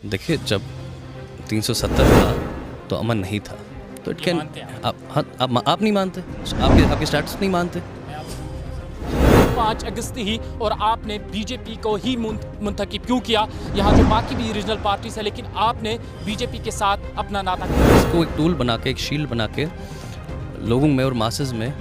देखिए, जब 370 था तो अमन नहीं था, तो इट कैन आप नहीं मानते, आपके स्टैटस नहीं मानते। 5 अगस्त ही और आपने बीजेपी को ही मुंतखब क्यों किया? यहाँ जो बाकी भी रीजनल पार्टीज है, लेकिन आपने बीजेपी के साथ अपना नाता क्यों? इसको एक टूल बना के, एक शील्ड बना के लोगों में और मासेस में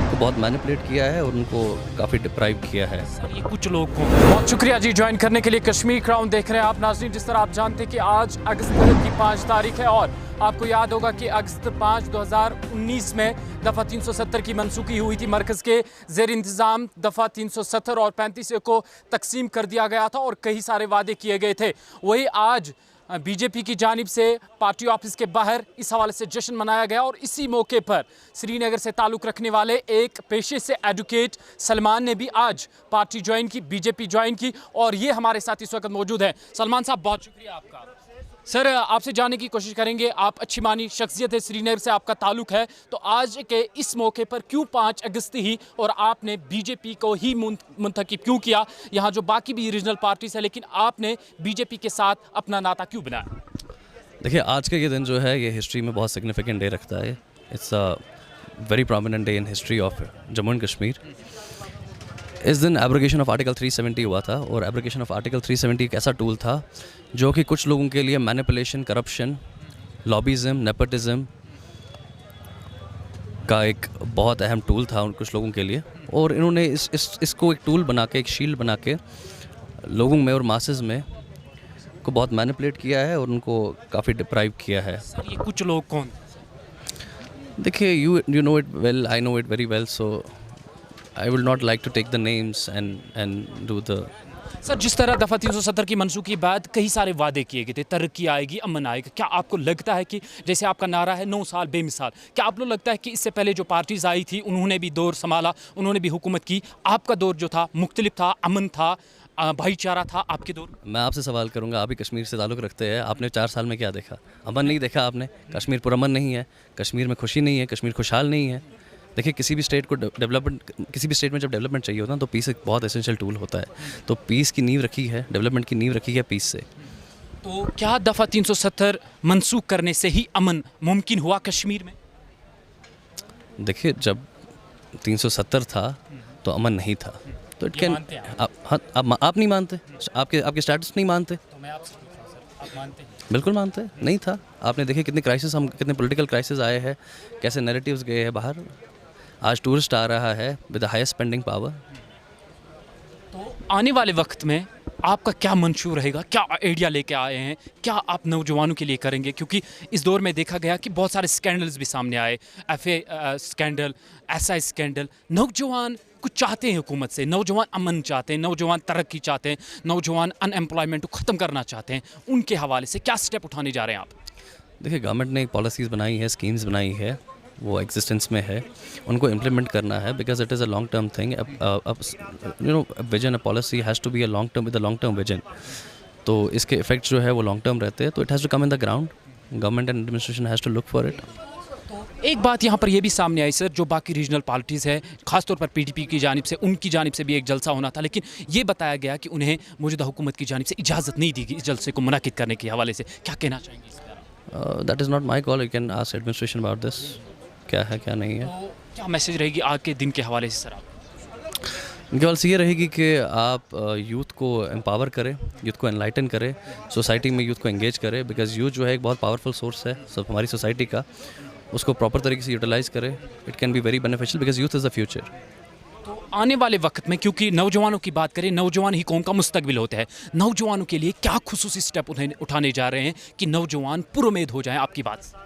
को बहुत मैनिपुलेट किया है और उनको काफ़ी डिप्राइव किया है। सर, ये कुछ लोग को बहुत शुक्रिया जी ज्वाइन करने के लिए। कश्मीर क्राउन देख रहे हैं आप नाज़रीन। जिस तरह आप जानते हैं कि आज अगस्त की 5 तारीख है और आपको याद होगा कि अगस्त 5, 2019 में दफ़ा 370 की मनसूखी हुई थी। मरकज़ के ज़ेर इंतज़ाम दफ़ा 370 और 35 को तकसीम कर दिया गया था और कई सारे वादे किए गए थे। वही आज बीजेपी की जानिब से पार्टी ऑफिस के बाहर इस हवाले से जश्न मनाया गया और इसी मौके पर श्रीनगर से ताल्लुक़ रखने वाले एक पेशे से एडवोकेट सलमान ने भी आज पार्टी ज्वाइन की, बीजेपी ज्वाइन की और ये हमारे साथ इस वक्त मौजूद हैं। सलमान साहब, बहुत शुक्रिया आपका। सर, आपसे जानने की कोशिश करेंगे, आप अच्छी मानी शख्सियत है, श्रीनगर से आपका ताल्लुक़ है, तो आज के इस मौके पर क्यों 5 अगस्त ही और आपने बीजेपी को ही मुंतखब क्यों किया? यहाँ जो बाकी भी रीजनल पार्टीज है, लेकिन आपने बीजेपी के साथ अपना नाता क्यों बनाया? देखिए, आज का ये दिन जो है ये हिस्ट्री में बहुत सिग्निफिकेंट डे रखता है। It's a very prominent day in history of Jammu and Kashmir. इस दिन एब्रोगेशन ऑफ आर्टिकल 370 हुआ था और एब्रोगेशन ऑफ आर्टिकल 370 एक ऐसा टूल था जो कि कुछ लोगों के लिए मैनिपुलेशन, करप्शन, लॉबीज़म, नेपोटिज़म का एक बहुत अहम टूल था उन कुछ लोगों के लिए, और इन्होंने इसको एक टूल बना के, एक शील्ड बना के लोगों में और मासेस में को बहुत मैनिपुलेट किया है और उनको काफ़ी डिप्राइव किया है। सर, ये कुछ लोग कौन? देखिए, you know it well, I know it very well, so I will not like to take the names and do the. Sir, जिस तरह दफ़ा 370 की मनसूखी के बाद कई सारे वादे किए गए थे, तरक्की आएगी, अमन आएगा, क्या आपको लगता है कि जैसे आपका नारा है 9 साल बेमिसाल, क्या आपको लगता है कि इससे पहले जो पार्टीज़ आई थी उन्होंने भी दौर संभाला, उन्होंने भी हुकूमत की, आपका दौर जो था मुख्तलिफ था, अमन था, भाईचारा था आपके दौर? मैं आपसे सवाल करूंगा, आप भी कश्मीर से ताल्लुक़ रखते हैं, आपने 4 साल में क्या देखा? अमन नहीं देखा आपने? कश्मीर पुरअमन नहीं है, कश्मीर में खुशी नहीं है, कश्मीर खुशहाल नहीं है। देखिए, किसी भी स्टेट को डेवलपमेंट, किसी भी स्टेट में जब डेवलपमेंट चाहिए होता है तो पीस एक बहुत एसेंशियल टूल होता है। तो पीस की नींव रखी है, डेवलपमेंट की नींव रखी है पीस से। तो क्या दफ़ा 370 मनसूख करने से ही अमन मुमकिन हुआ कश्मीर में? देखिए, जब 370 था तो अमन नहीं था, तो इट कैन आप नहीं मानते, आपके स्टैटस नहीं मानते। तो मैं आपसे पूछ रहा हूं सर, आप मानते हैं? बिल्कुल मानते हैं, नहीं था। आपने देखे कितने क्राइसिस, हम कितने पॉलिटिकल क्राइसिस आए हैं, कैसे नैरेटिव्स गए हैं बाहर। आज टूरिस्ट आ रहा है with the highest spending power. तो आने वाले वक्त में आपका क्या मंशूर रहेगा, क्या आइडिया लेके आए हैं, क्या आप नौजवानों के लिए करेंगे? क्योंकि इस दौर में देखा गया कि बहुत सारे स्कैंडल्स भी सामने आए, FA स्कैंडल, SI स्कैंडल। नौजवान कुछ चाहते हैं हुकूमत से, नौजवान अमन चाहते हैं, नौजवान तरक्की चाहते हैं, नौजवान अनएम्प्लॉयमेंट को ख़त्म करना चाहते हैं। उनके हवाले से क्या स्टेप उठाने जा रहे हैं आप? देखिए, गवर्नमेंट ने पॉलिसीज़ बनाई है, स्कीम्स बनाई है, वो एग्जिस्टेंस में है, उनको इम्प्लीमेंट करना है, because it is a long term thing. Vision, a policy has to be a long term with a long term vision. तो इसके इफेक्ट जो है वो लॉन्ग टर्म रहते हैं, तो it has to come in the ground. Government and administration has to look for it. एक बात यहाँ पर यह भी सामने आई सर, जो बाकी रीजनल पार्टीज़ है, खासतौर पर PDP की जानिब से, उनकी जानिब से भी एक जलसा होना था, लेकिन ये बताया गया कि उन्हें मौजूदा हुकूमत की जानिब से इजाज़त नहीं दी गई इस जलसे को मुनाकिद करने के हवाले से। क्या कहना चाहेंगे इस पर? That is not my call, you can ask administration about this, क्या है क्या नहीं है। तो क्या मैसेज रहेगी आज के दिन के हवाले से सर आप? उनकी बात ये रहेगी कि आप यूथ को एम्पावर करें, यूथ को एनलाइटन करें, सोसाइटी में यूथ को एंगेज करें, बिकॉज यूथ जो है एक बहुत पावरफुल सोर्स है सब हमारी सोसाइटी का। उसको प्रॉपर तरीके से यूटिलाइज़ करें, it can be very beneficial, because youth is the future. तो आने वाले वक्त में, क्योंकि नौजवानों की बात करें, नौजवान ही कौम का मुस्तकबिल होता है, नौजवानों के लिए क्या खुसूसी स्टेप उठाने जा रहे हैं कि नौजवान पुरुमेद हो जाएं आपकी बात से?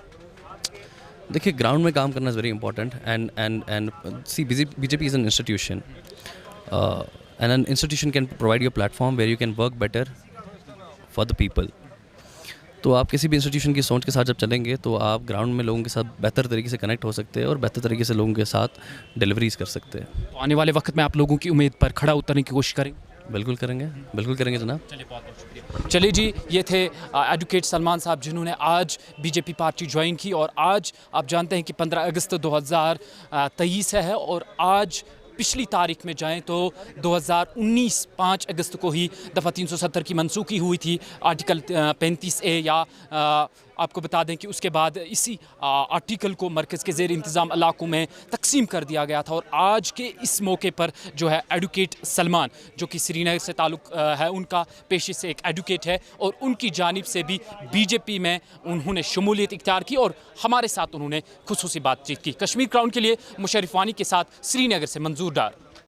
देखिए, ग्राउंड में काम करना is very important and see BJP is an institution and an institution can provide your platform where you can work better for the people. तो आप किसी भी इंस्टीट्यूशन की सोच के साथ जब चलेंगे तो आप ग्राउंड में लोगों के साथ बेहतर तरीके से कनेक्ट हो सकते हैं और बेहतर तरीके से लोगों के साथ डिलीवरीज कर सकते हैं। तो आने वाले वक्त में आप लोगों की उम्मीद पर खड़ा उतरने की कोशिश करें? बिल्कुल करेंगे, बिल्कुल करेंगे जनाब। चलिए, बहुत बहुत शुक्रिया। चलिए जी, ये थे एडवोकेट सलमान साहब, जिन्होंने आज बीजेपी पार्टी ज्वाइन की और आज आप जानते हैं कि 15 अगस्त 2023 है और आज पिछली तारीख में जाएं तो 2019 5 अगस्त को ही दफ़ा 370 की मनसूखी हुई थी, आर्टिकल 35A या आपको बता दें कि उसके बाद इसी आर्टिकल को मरकज़ के ज़ेर इंतज़ाम इलाकों में तकसीम कर दिया गया था। और आज के इस मौके पर जो है एडवोकेट सलमान, जो कि श्रीनगर से ताल्लुक़ है, उनका पेशे से एक एडवोकेट है और उनकी जानिब से भी बीजेपी में उन्होंने शमूलियत इख्तियार की और हमारे साथ उन्होंने खुसूसी बातचीत की। कश्मीर क्राउन के लिए मुशर्रफ वानी के साथ श्रीनगर से मंजूर डार।